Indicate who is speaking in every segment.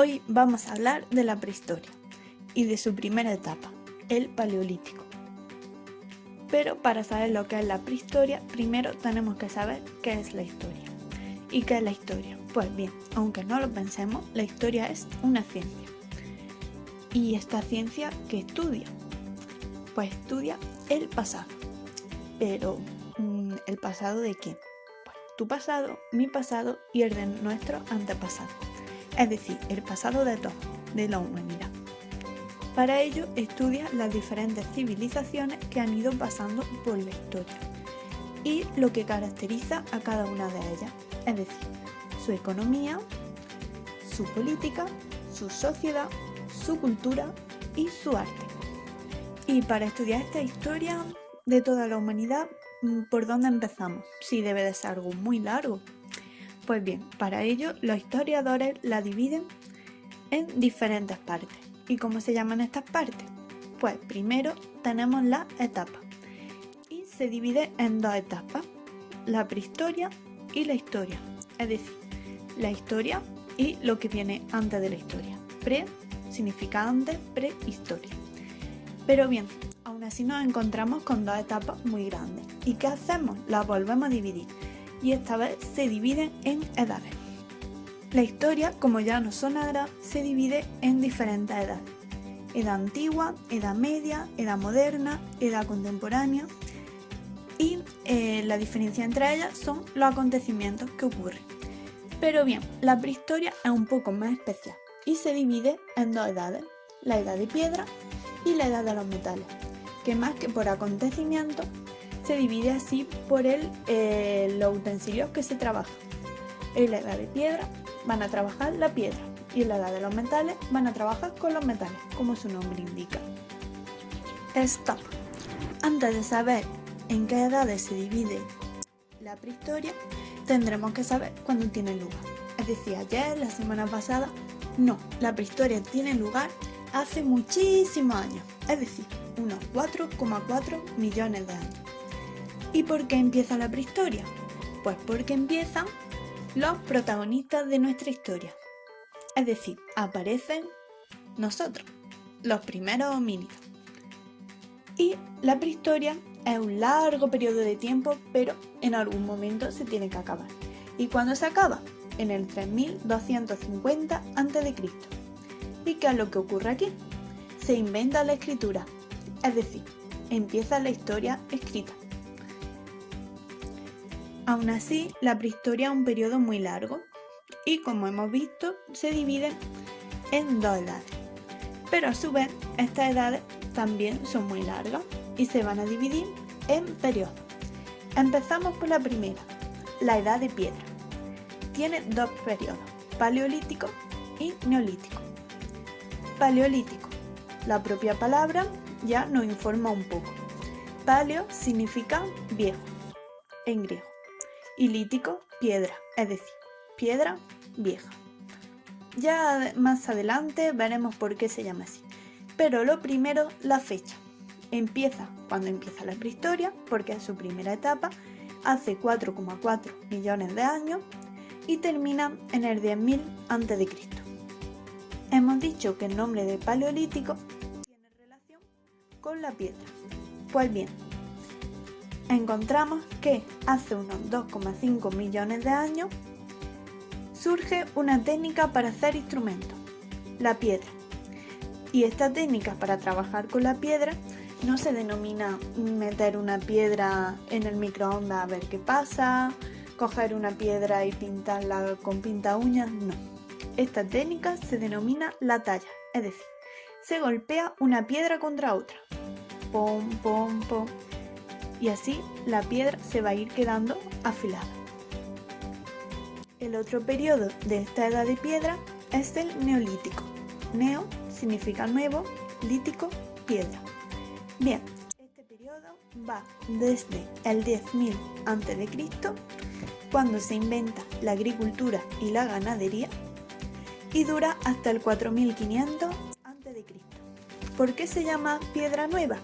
Speaker 1: Hoy vamos a hablar de la prehistoria y de su primera etapa, el Paleolítico. Pero para saber lo que es la prehistoria, primero tenemos que saber qué es la historia. ¿Y qué es la historia? Pues bien, aunque no lo pensemos, la historia es una ciencia. ¿Y esta ciencia qué estudia? Pues estudia el pasado. Pero, ¿el pasado de quién? Pues tu pasado, mi pasado y el de nuestro antepasado. Es decir, el pasado de todos, de la humanidad. Para ello estudia las diferentes civilizaciones que han ido pasando por la historia y lo que caracteriza a cada una de ellas, es decir, su economía, su política, su sociedad, su cultura y su arte. Y para estudiar esta historia de toda la humanidad, ¿por dónde empezamos? Si debe de ser algo muy largo. Pues bien, para ello los historiadores la dividen en diferentes partes. ¿Y cómo se llaman estas partes? Pues primero tenemos la etapa y se divide en dos etapas, la prehistoria y la historia, es decir, la historia y lo que viene antes de la historia. Pre significa antes, prehistoria. Pero bien, aún así nos encontramos con dos etapas muy grandes. ¿Y qué hacemos? Las volvemos a dividir y esta vez se dividen en edades. La historia, como ya nos sonará, se divide en diferentes edades. Edad antigua, edad media, edad moderna, edad contemporánea y la diferencia entre ellas son los acontecimientos que ocurren. Pero bien, la prehistoria es un poco más especial y se divide en dos edades, la edad de piedra y la edad de los metales, que más que por acontecimientos se divide así por los utensilios que se trabajan. En la edad de piedra van a trabajar la piedra y en la edad de los metales van a trabajar con los metales, como su nombre indica. Stop. Antes de saber en qué edades se divide la prehistoria, tendremos que saber cuándo tiene lugar. Es decir, ayer, la semana pasada. No, la prehistoria tiene lugar hace muchísimos años, es decir, unos 4,4 millones de años. ¿Y por qué empieza la prehistoria? Pues porque empiezan los protagonistas de nuestra historia. Es decir, aparecen nosotros, los primeros homínidos. Y la prehistoria es un largo periodo de tiempo, pero en algún momento se tiene que acabar. ¿Y cuándo se acaba? En el 3250 a.C. ¿Y qué es lo que ocurre aquí? Se inventa la escritura, es decir, empieza la historia escrita. Aún así, la prehistoria es un periodo muy largo y, como hemos visto, se divide en dos edades. Pero a su vez, estas edades también son muy largas y se van a dividir en periodos. Empezamos por la primera, la edad de piedra. Tiene dos periodos, paleolítico y neolítico. Paleolítico, la propia palabra ya nos informa un poco. Paleo significa viejo en griego. Y lítico, piedra, es decir, piedra vieja. Ya más adelante veremos por qué se llama así. Pero lo primero, la fecha. Empieza cuando empieza la prehistoria, porque es su primera etapa, hace 4,4 millones de años, y termina en el 10.000 a.C. Hemos dicho que el nombre de paleolítico tiene relación con la piedra. Pues bien, encontramos que hace unos 2,5 millones de años surge una técnica para hacer instrumentos, la piedra. Y esta técnica para trabajar con la piedra no se denomina meter una piedra en el microondas a ver qué pasa, coger una piedra y pintarla con pinta uñas, no. Esta técnica se denomina la talla, es decir, se golpea una piedra contra otra, pom, pom, pom. Y así la piedra se va a ir quedando afilada. El otro periodo de esta edad de piedra es el neolítico. Neo significa nuevo, lítico, piedra. Bien, este periodo va desde el 10.000 a.C., cuando se inventa la agricultura y la ganadería, y dura hasta el 4.500 a.C. ¿Por qué se llama piedra nueva?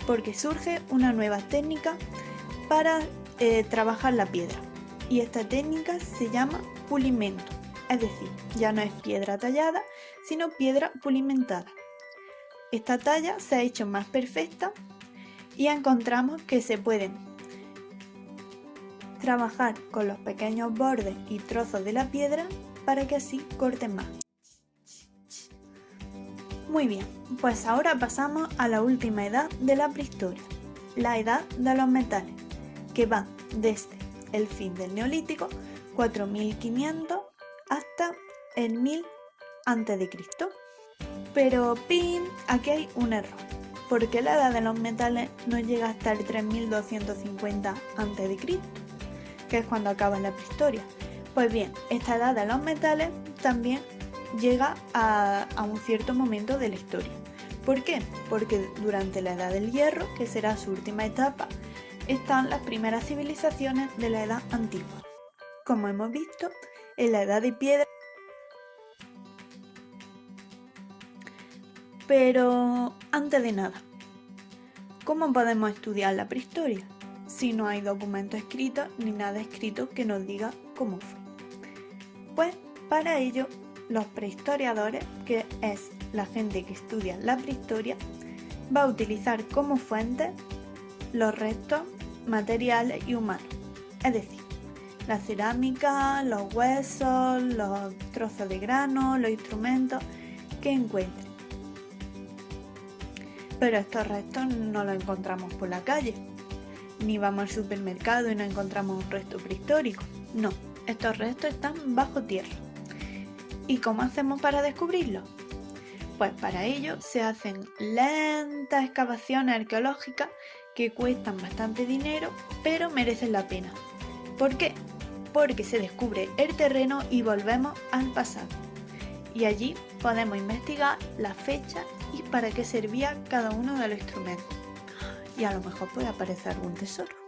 Speaker 1: Porque surge una nueva técnica para trabajar la piedra y esta técnica se llama pulimento es decir, ya no es piedra tallada, sino piedra pulimentada. Esta talla se ha hecho más perfecta y encontramos que se pueden trabajar con los pequeños bordes y trozos de la piedra para que así corten más. Muy bien, pues ahora pasamos a la última edad de la prehistoria, la edad de los metales, que va desde el fin del Neolítico, 4500, hasta el 1000 a.C. Pero aquí hay un error, porque la edad de los metales no llega hasta el 3250 a.C., que es cuando acaba la prehistoria. Pues bien, esta edad de los metales también llega a un cierto momento de la historia. ¿Por qué? Porque durante la edad del hierro, que será su última etapa, están las primeras civilizaciones de la edad antigua. Como hemos visto, en la edad de piedra. Pero antes de nada, ¿cómo podemos estudiar la prehistoria si no hay documentos escritos ni nada escrito que nos diga cómo fue? Pues para ello, los prehistoriadores, que es la gente que estudia la prehistoria, va a utilizar como fuente los restos materiales y humanos, es decir, la cerámica, los huesos, los trozos de grano, los instrumentos que encuentren. Pero estos restos no los encontramos por la calle, ni vamos al supermercado y no encontramos un resto prehistórico. No, estos restos están bajo tierra. ¿Y cómo hacemos para descubrirlos? Pues para ello se hacen lentas excavaciones arqueológicas que cuestan bastante dinero, pero merecen la pena. ¿Por qué? Porque se descubre el terreno y volvemos al pasado. Y allí podemos investigar la fecha y para qué servía cada uno de los instrumentos. Y a lo mejor puede aparecer algún tesoro.